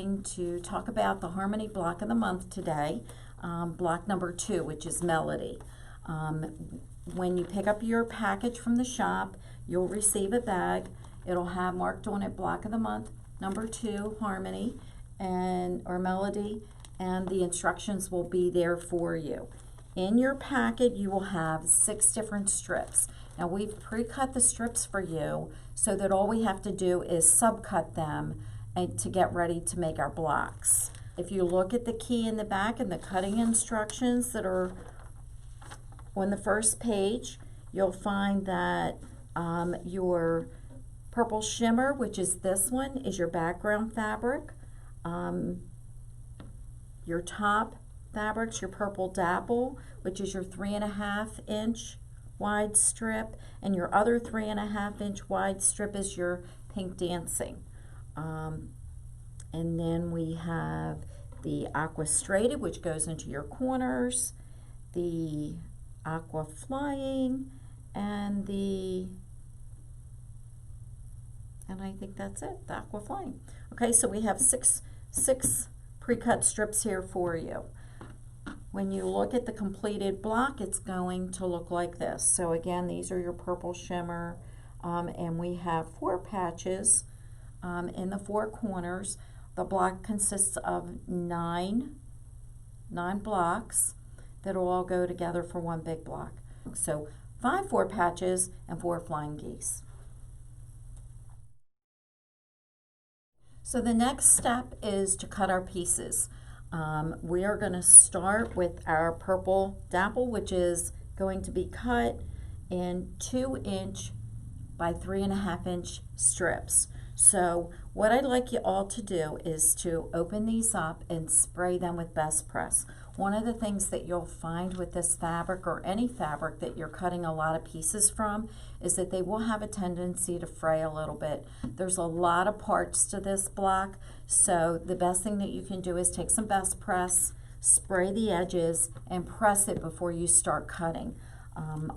going to talk about the Harmony block of the month today, block number 2, which is Melody. When you pick up your package from the shop, you'll receive a bag. It'll have marked on it block of the month, number 2, Harmony, or Melody, and the instructions will be there for you. In your packet, you will have 6 different strips. Now, we've pre-cut the strips for you so that all we have to do is subcut them and to get ready to make our blocks. If you look at the key in the back and the cutting instructions that are on the first page, you'll find that your purple shimmer, which is this one, is your background fabric. Your top fabrics, your purple dapple, which is your 3.5 inch wide strip, and your other 3.5 inch wide strip is your pink dancing. And then we have the aqua straighted, which goes into your corners, the aqua flying, and I think that's it, the aqua flying. Okay, so we have six pre-cut strips here for you. When you look at the completed block, it's going to look like this. So again, these are your purple shimmer, and we have 4 patches in the 4 corners. The block consists of 9 blocks that will all go together for one big block. So 5 4 patches and 4 flying geese. So the next step is to cut our pieces. We are going to start with our purple dapple, which is going to be cut in 2 inch by 3.5 inch strips. So what I'd like you all to do is to open these up and spray them with Best Press. One of the things that you'll find with this fabric, or any fabric that you're cutting a lot of pieces from, is that they will have a tendency to fray a little bit. There's a lot of parts to this block, so the best thing that you can do is take some Best Press, spray the edges, and press it before you start cutting.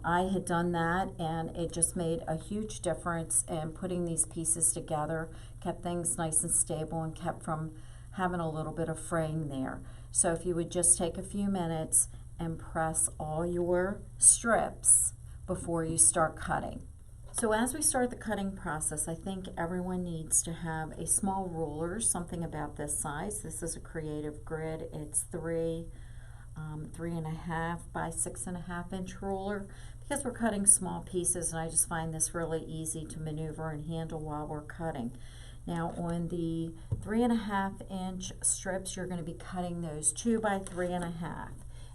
I had done that, and it just made a huge difference in putting these pieces together, kept things nice and stable, and kept from having a little bit of fraying there. So if you would just take a few minutes and press all your strips before you start cutting. So as we start the cutting process, I think everyone needs to have a small ruler, something about this size. This is a Creative Grid. It's 3.5 by 6.5 inch ruler, because we're cutting small pieces, and I just find this really easy to maneuver and handle while we're cutting. Now on the 3.5 inch strips, you're going to be cutting those 2 by 3.5.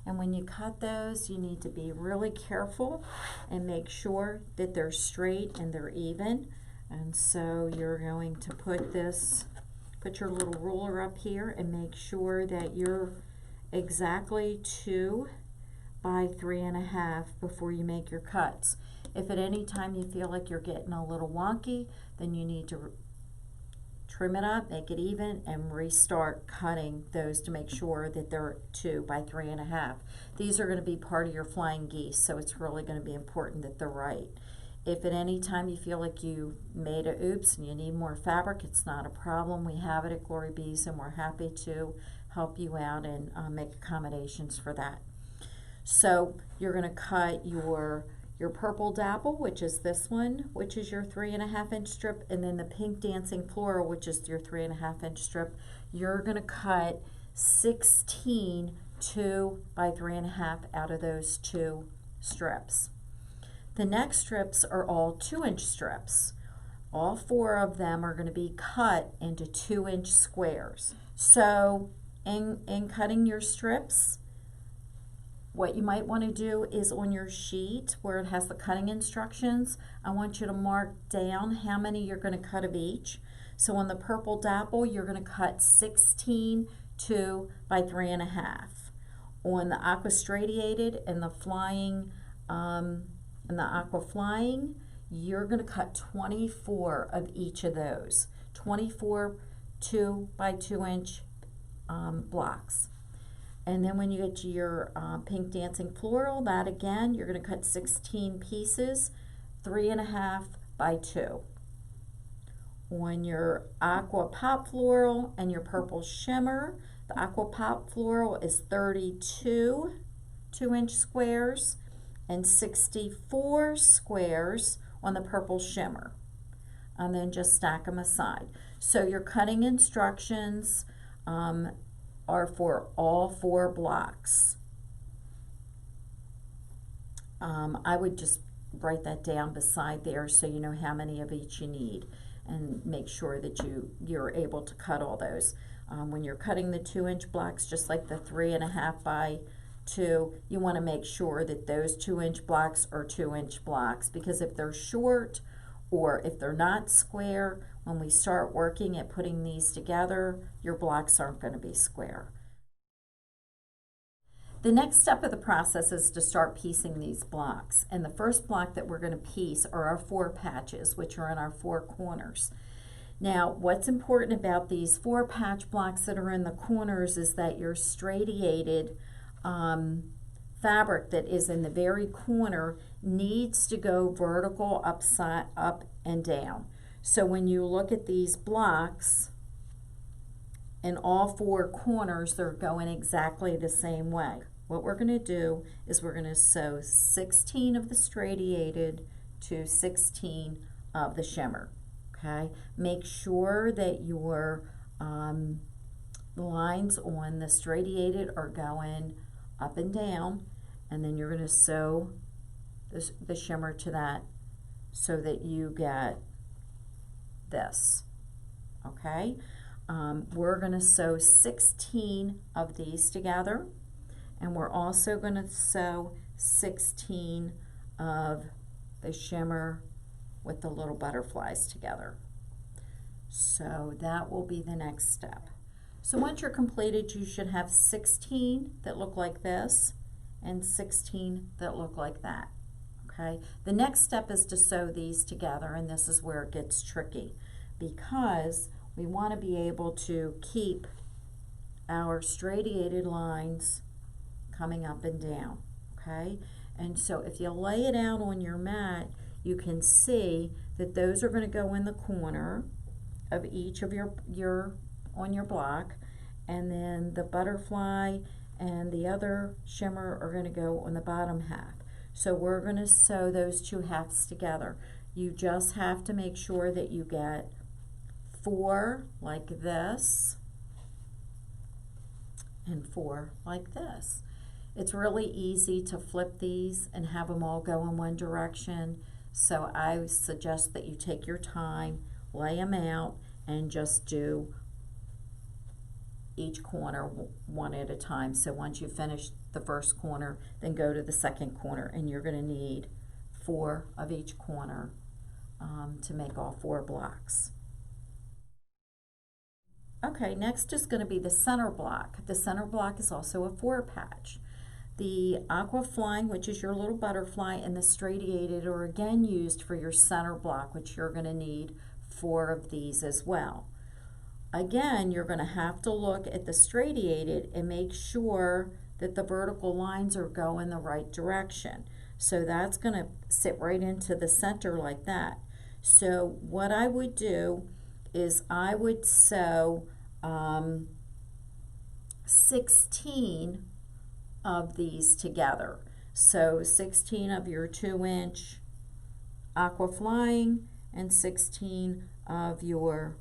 And when you cut those, you need to be really careful and make sure that they're straight and they're even. And so you're going to put your little ruler up here and make sure that you're exactly 2 by 3.5 before you make your cuts. If at any time you feel like you're getting a little wonky, then you need to trim it up, make it even, and restart cutting those to make sure that they're 2 by 3.5. These are going to be part of your flying geese, so it's really going to be important that they're right. If at any time you feel like you made a oops and you need more fabric, it's not a problem. We have it at Glory Bees, and we're happy to help you out and make accommodations for that. So you're going to cut your purple dapple, which is this one, which is your 3.5 inch strip, and then the pink dancing floral, which is your 3.5 inch strip. You're going to cut 16 2 by 3.5 out of those 2 strips. The next strips are all 2 inch strips. All 4 of them are going to be cut into 2 inch squares. So in cutting your strips, what you might want to do is on your sheet where it has the cutting instructions, I want you to mark down how many you're going to cut of each. So on the purple dapple, you're going to cut 16 2 by 3.5. On the aqua stradiated and the flying and the aqua flying, you're going to cut 24 of each of those, 24 2 by 2 inch blocks. And then when you get to your pink dancing floral, that again, you're going to cut 16 pieces, 3.5 by 2. on your aqua pop floral and your purple shimmer. The aqua pop floral is 32 2-inch squares and 64 squares on the purple shimmer. And then just stack them aside. So your cutting instructions are for all 4 blocks. I would just write that down beside there so you know how many of each you need, and make sure that you're able to cut all those. When you're cutting the 2-inch blocks, just like the 3.5 by 2, you want to make sure that those 2-inch blocks are 2-inch blocks, because if they're short or if they're not square, when we start working at putting these together, your blocks aren't going to be square. The next step of the process is to start piecing these blocks. And the first block that we're going to piece are our 4 patches, which are in our 4 corners. Now, what's important about these 4 patch blocks that are in the corners is that your straightiated fabric that is in the very corner needs to go vertical, up and down. So when you look at these blocks, in all 4 corners, they're going exactly the same way. What we're going to do is we're going to sew 16 of the straightiated to 16 of the shimmer. Okay, make sure that your lines on the straightiated are going up and down, and then you're going to sew the shimmer to that so that you get this. Okay, we're going to sew 16 of these together, and we're also going to sew 16 of the shimmer with the little butterflies together. So that will be the next step. So once you're completed, you should have 16 that look like this and 16 that look like that. Okay, the next step is to sew these together, and this is where it gets tricky, because we want to be able to keep our straightiated lines coming up and down. Okay, and so if you lay it out on your mat, you can see that those are going to go in the corner of each of your on your block, and then the butterfly and the other shimmer are going to go on the bottom half. So we're going to sew those 2 halves together. You just have to make sure that you get 4 like this and 4 like this. It's really easy to flip these and have them all go in one direction. So I suggest that you take your time, lay them out, and just do each corner one at a time. So once you finish the first corner, then go to the second corner, and you're going to need 4 of each corner to make all 4 blocks. Okay, next is going to be the center block. The center block is also a 4 patch. The aqua flying, which is your little butterfly, and the straightiated are again used for your center block, which you're going to need 4 of these as well. Again, you're going to have to look at the straightiated and make sure that the vertical lines are going the right direction. So that's going to sit right into the center like that. So what I would do is I would sew 16 of these together. So 16 of your 2-inch aqua flying and 16 of your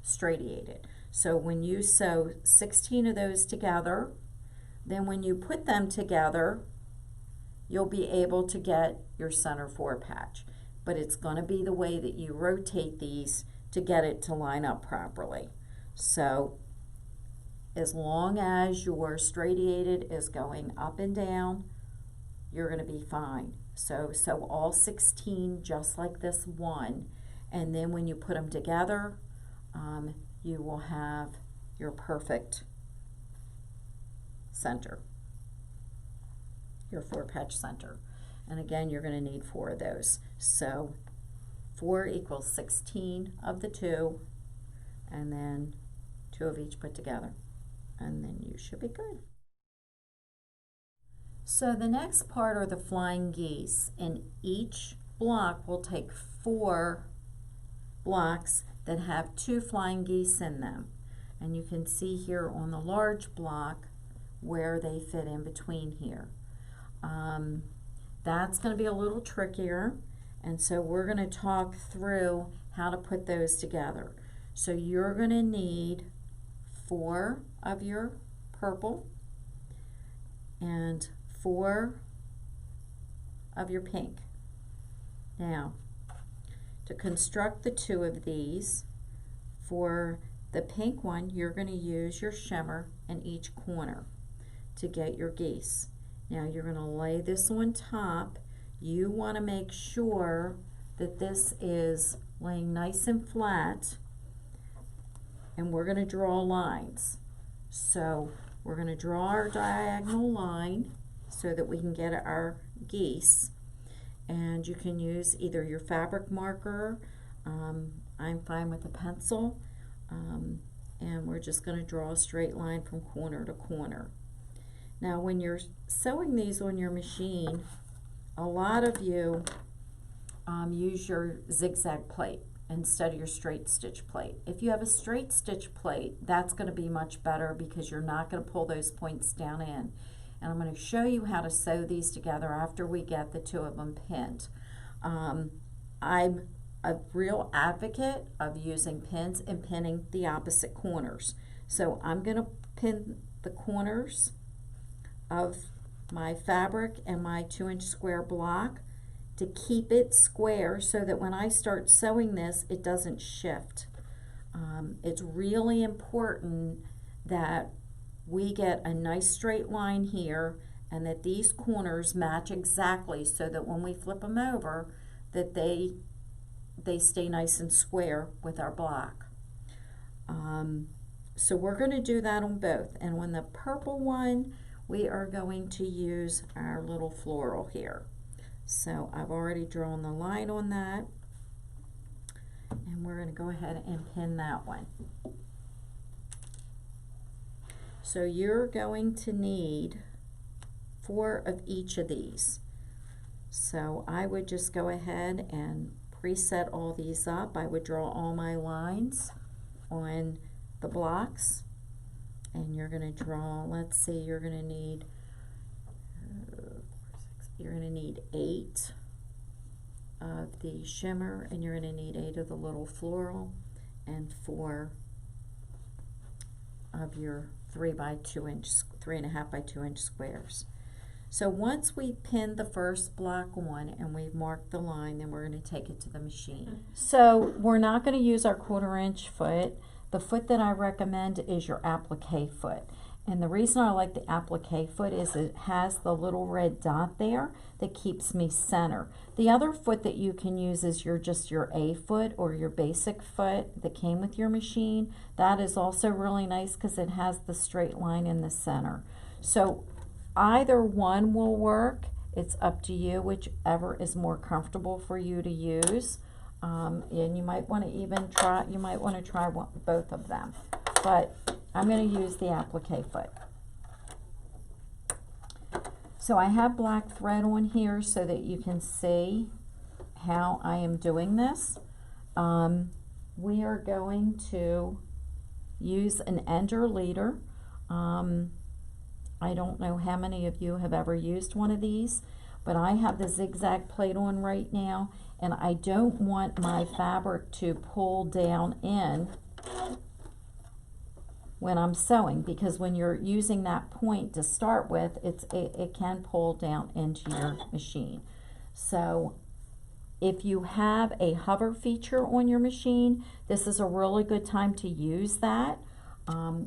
straightiated. So when you sew 16 of those together, then when you put them together, you'll be able to get your center 4 patch. But it's going to be the way that you rotate these to get it to line up properly. So as long as your straightiated is going up and down, you're going to be fine. So sew all 16 just like this one, and then when you put them together, you will have your perfect center, your 4 patch center. And again, you're going to need 4 of those. So 4 equals 16 of the 2, and then 2 of each put together, and then you should be good. So the next part are the flying geese, and each block will take 4 blocks that have 2 flying geese in them. And you can see here on the large block where they fit in between here. That's going to be a little trickier, and so we're going to talk through how to put those together. So you're going to need 4 of your purple and 4 of your pink. Now, to construct the 2 of these, for the pink one, you're going to use your shimmer in each corner to get your geese. Now you're going to lay this on top. You want to make sure that this is laying nice and flat, and we're going to draw lines. So we're going to draw our diagonal line so that we can get our geese. And you can use either your fabric marker, I'm fine with a pencil, and we're just going to draw a straight line from corner to corner. Now when you're sewing these on your machine, a lot of you use your zigzag plate instead of your straight stitch plate. If you have a straight stitch plate, that's going to be much better because you're not going to pull those points down in. And I'm going to show you how to sew these together after we get the 2 of them pinned. I'm a real advocate of using pins and pinning the opposite corners. So I'm going to pin the corners of my fabric and my 2-inch square block to keep it square so that when I start sewing this, it doesn't shift. It's really important that we get a nice straight line here and that these corners match exactly so that when we flip them over, that they stay nice and square with our block. So we're going to do that on both. And on the purple one, we are going to use our little floral here. So I've already drawn the line on that, and we're going to go ahead and pin that one. So you're going to need 4 of each of these. So I would just go ahead and preset all these up. I would draw all my lines on the blocks, and you're going to draw, let's see, you're going to need 8 of the shimmer, and you're going to need 8 of the little floral, and 4 of your 3.5 by 2 inch squares. So once we pin the first block on and we've marked the line, then we're going to take it to the machine. So we're not going to use our 1/4 inch foot. The foot that I recommend is your applique foot. And the reason I like the applique foot is it has the little red dot there that keeps me center. The other foot that you can use is just your A foot or your basic foot that came with your machine. That is also really nice because it has the straight line in the center. So either one will work. It's up to you, whichever is more comfortable for you to use. And you might want to even try, both of them. But I'm going to use the applique foot. So I have black thread on here so that you can see how I am doing this. We are going to use an ender leader. I don't know how many of you have ever used one of these, but I have the zigzag plate on right now, and I don't want my fabric to pull down in when I'm sewing, because when you're using that point to start with, it can pull down into your machine. So if you have a hover feature on your machine, this is a really good time to use that,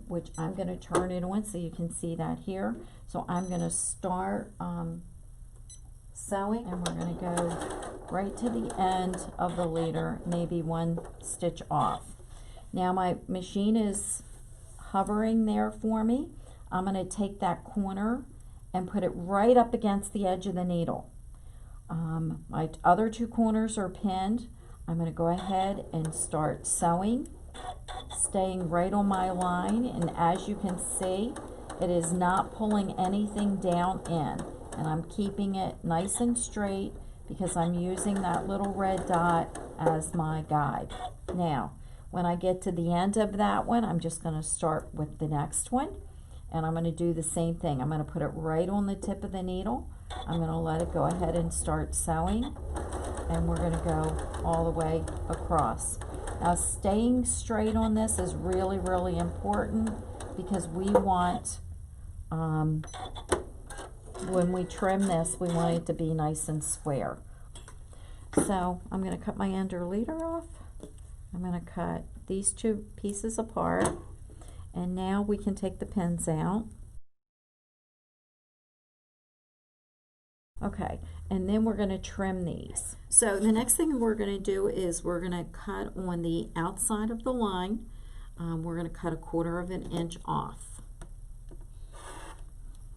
which I'm going to turn it on so you can see that here. So I'm going to start sewing, and we're going to go right to the end of the leader, maybe 1 stitch off. Now my machine is hovering there for me. I'm going to take that corner and put it right up against the edge of the needle. My other 2 corners are pinned. I'm going to go ahead and start sewing, staying right on my line, and as you can see, it is not pulling anything down in, and I'm keeping it nice and straight because I'm using that little red dot as my guide. Now, when I get to the end of that one, I'm just going to start with the next one, and I'm going to do the same thing. I'm going to put it right on the tip of the needle. I'm going to let it go ahead and start sewing, and we're going to go all the way across. Now, staying straight on this is really, really important, because we want, when we trim this, we want it to be nice and square. So I'm going to cut my ender leader off. I'm going to cut these two pieces apart, and now we can take the pins out. Okay, and then we're going to trim these. So the next thing we're going to do is we're going to cut on the outside of the line. We're going to cut 1/4 of an inch off.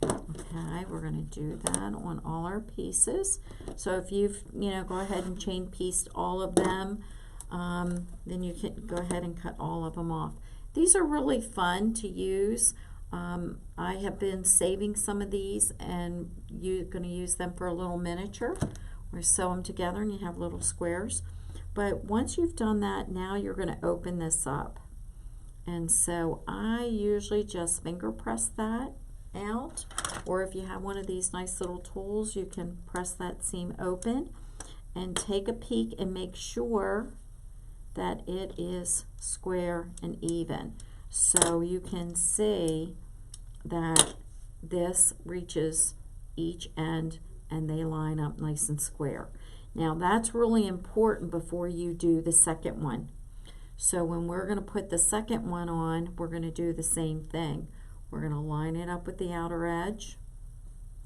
Okay, we're going to do that on all our pieces. So if you've, go ahead and chain pieced all of them, then you can go ahead and cut all of them off. These are really fun to use. I have been saving some of these, and you're going to use them for a little miniature, or sew them together and you have little squares. But once you've done that, now you're going to open this up. And so I usually just finger press that out, or if you have one of these nice little tools, you can press that seam open and take a peek and make sure that it is square and even. So you can see that this reaches each end and they line up nice and square. Now that's really important before you do the second one. So when we're going to put the second one on, we're going to do the same thing. We're going to line it up with the outer edge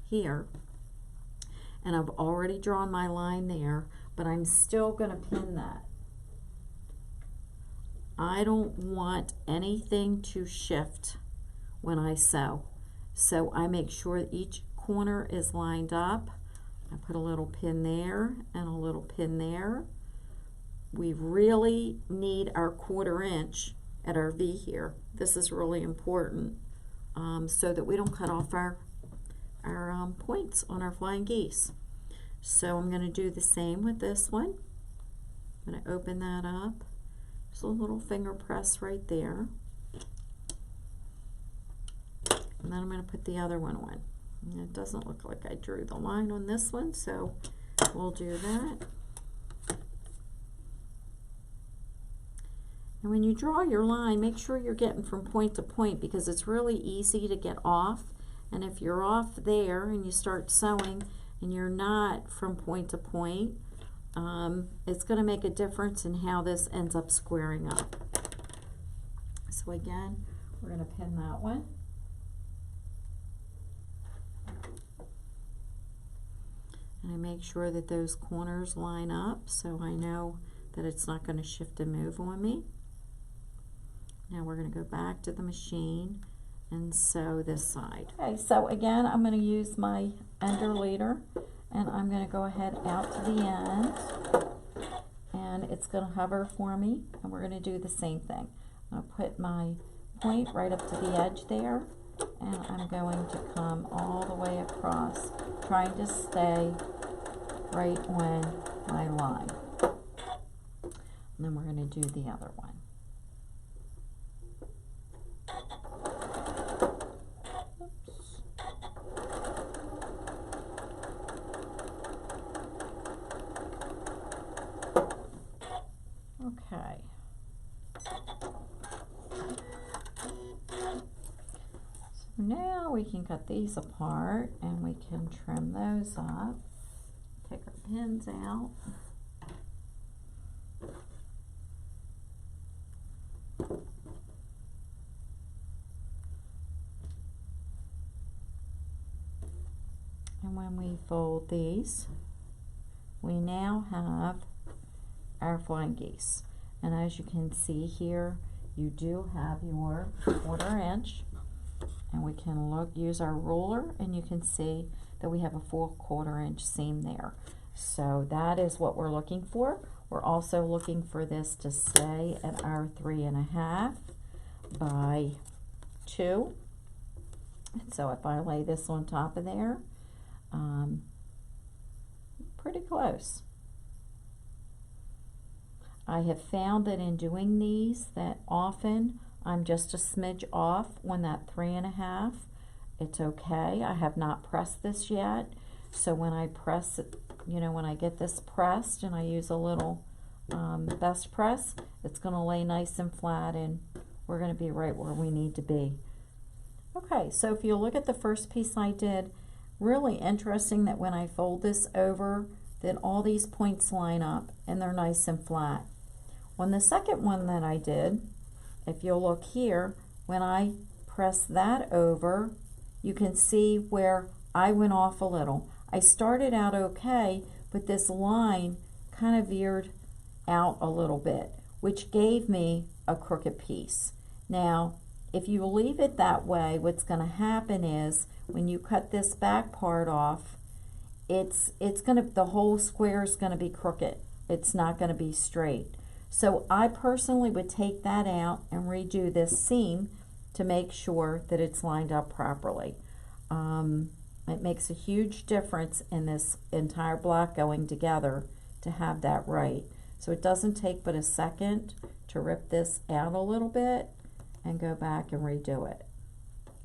here, and I've already drawn my line there, but I'm still going to pin that. I don't want anything to shift when I sew, so I make sure each corner is lined up. I put a little pin there and a little pin there. We really need our 1/4 inch at our V here. This is really important, so that we don't cut off our points on our flying geese. So I'm going to do the same with this one. I'm going to open that up. Just a little finger press right there. And then I'm going to put the other one on. And it doesn't look like I drew the line on this one, so we'll do that. And when you draw your line, make sure you're getting from point to point, because it's really easy to get off. And if you're off there and you start sewing and you're not from point to point, it's going to make a difference in how this ends up squaring up. So again, we're going to pin that one. And I make sure that those corners line up so I know that it's not going to shift and move on me. Now we're going to go back to the machine and sew this side. Okay, so again, I'm going to use my ender leader, and I'm going to go ahead out to the end, and it's going to hover for me, and we're going to do the same thing. I'll put my point right up to the edge there, and I'm going to come all the way across, trying to stay right on my line. And then we're going to do the other one. Okay. So now we can cut these apart and we can trim those up. Take our pins out. And when we fold these, we now have our flying geese. And as you can see here, you do have your 1/4 inch, and we can use our ruler, and you can see that we have a full 1/4 inch seam there. So that is what we're looking for. We're also looking for this to stay at our 3.5 by 2. And so if I lay this on top of there, Pretty close. I have found that in doing these that often I'm just a smidge off on that 3.5. It's okay. I have not pressed this yet. So when I press it, you know, when I get this pressed and I use a little best press, it's going to lay nice and flat and we're going to be right where we need to be. Okay, so if you look at the first piece I did, really interesting that when I fold this over, then all these points line up and they're nice and flat. On the second one that I did, if you'll look here, when I press that over, you can see where I went off a little. I started out okay, but this line kind of veered out a little bit, which gave me a crooked piece. Now, if you leave it that way, what's going to happen is when you cut this back part off, the whole square is going to be crooked. It's not going to be straight. So I personally would take that out and redo this seam to make sure that it's lined up properly. It makes a huge difference in this entire block going together to have that right. So it doesn't take but a second to rip this out a little bit and go back and redo it.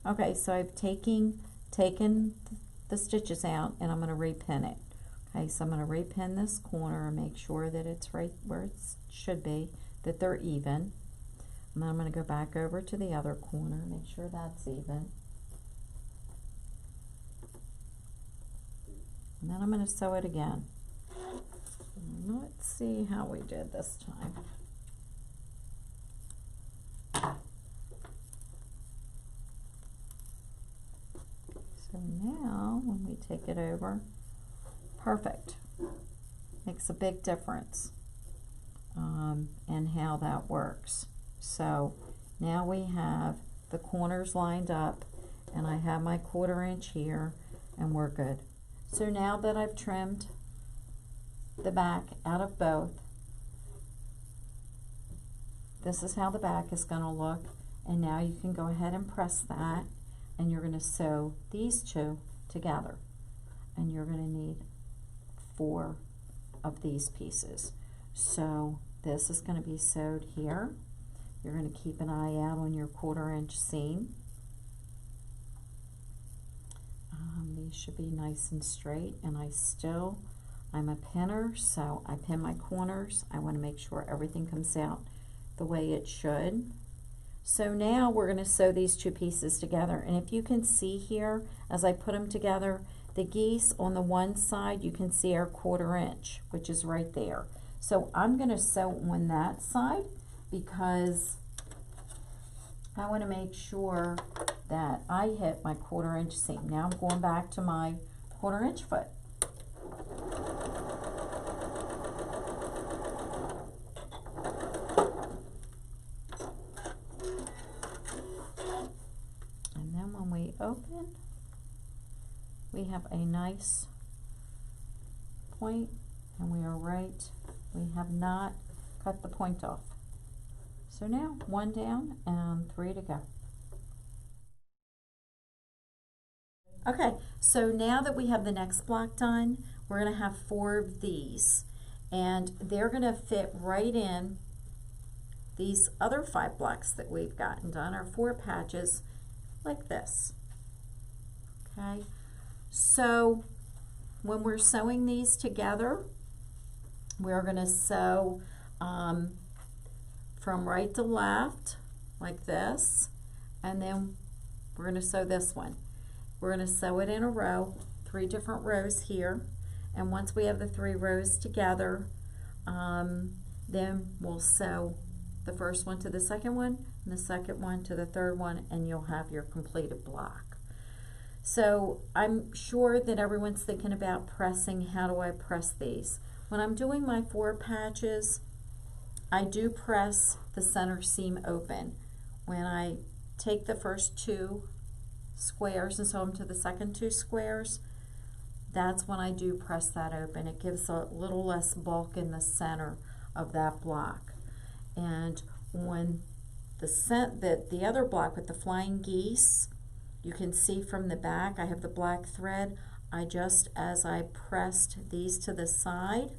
Okay, so I've taken the stitches out and I'm going to repin it. Okay, so I'm going to repin this corner and make sure that it's right where it should be, that they're even. And then I'm going to go back over to the other corner, make sure that's even. And then I'm going to sew it again. Let's see how we did this time. So now when we take it over, perfect. Makes a big difference in how that works. So now we have the corners lined up and I have my 1/4 inch here and we're good. So now that I've trimmed the back out of both, this is how the back is going to look, and now you can go ahead and press that and you're going to sew these two together, and you're going to need 4 of these pieces. So this is going to be sewed here. You're going to keep an eye out on your 1/4 inch seam. These should be nice and straight, and I'm a pinner, so I pin my corners. I want to make sure everything comes out the way it should. So now we're going to sew these 2 pieces together, and if you can see here as I put them together, the geese on the one side, you can see our 1/4 inch, which is right there. So I'm going to sew on that side because I want to make sure that I hit my 1/4 inch seam. Now I'm going back to my 1/4 inch foot. And then when we open, we have a nice point, and we are right. We have not cut the point off. So now 1 down and 3 to go. Okay, so now that we have the next block done, we're going to have 4 of these, and they're going to fit right in these other 5 blocks that we've gotten done, our 4 patches like this. Okay, so when we're sewing these together, we're going to sew from right to left like this, and then we're going to sew this one. We're going to sew it in a row, 3 different rows here, and once we have the 3 rows together, then we'll sew the first one to the second one, and the second one to the third one, and you'll have your completed block. So I'm sure that everyone's thinking about pressing. How do I press these? When I'm doing my 4 patches, I do press the center seam open. When I take the first 2 squares and sew them to the second 2 squares, that's when I do press that open. It gives a little less bulk in the center of that block. And when the other block with the flying geese, you can see from the back, I have the black thread. As I pressed these to the side,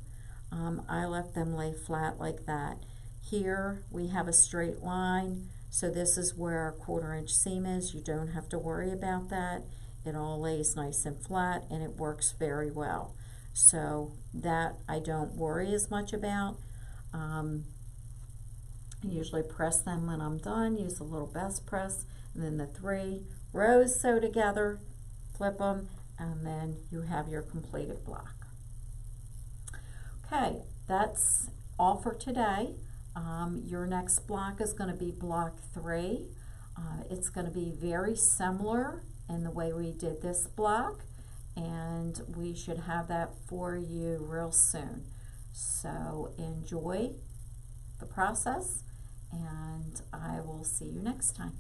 I left them lay flat like that. Here we have a straight line, so this is where our 1/4 inch seam is. You don't have to worry about that. It all lays nice and flat, and it works very well. So that I don't worry as much about. I usually press them when I'm done, use a little best press, and then the 3 rows sew together, flip them, and then you have your completed block. Okay, that's all for today. Your next block is going to be block 3. It's going to be very similar in the way we did this block, and we should have that for you real soon. So enjoy the process, and I will see you next time.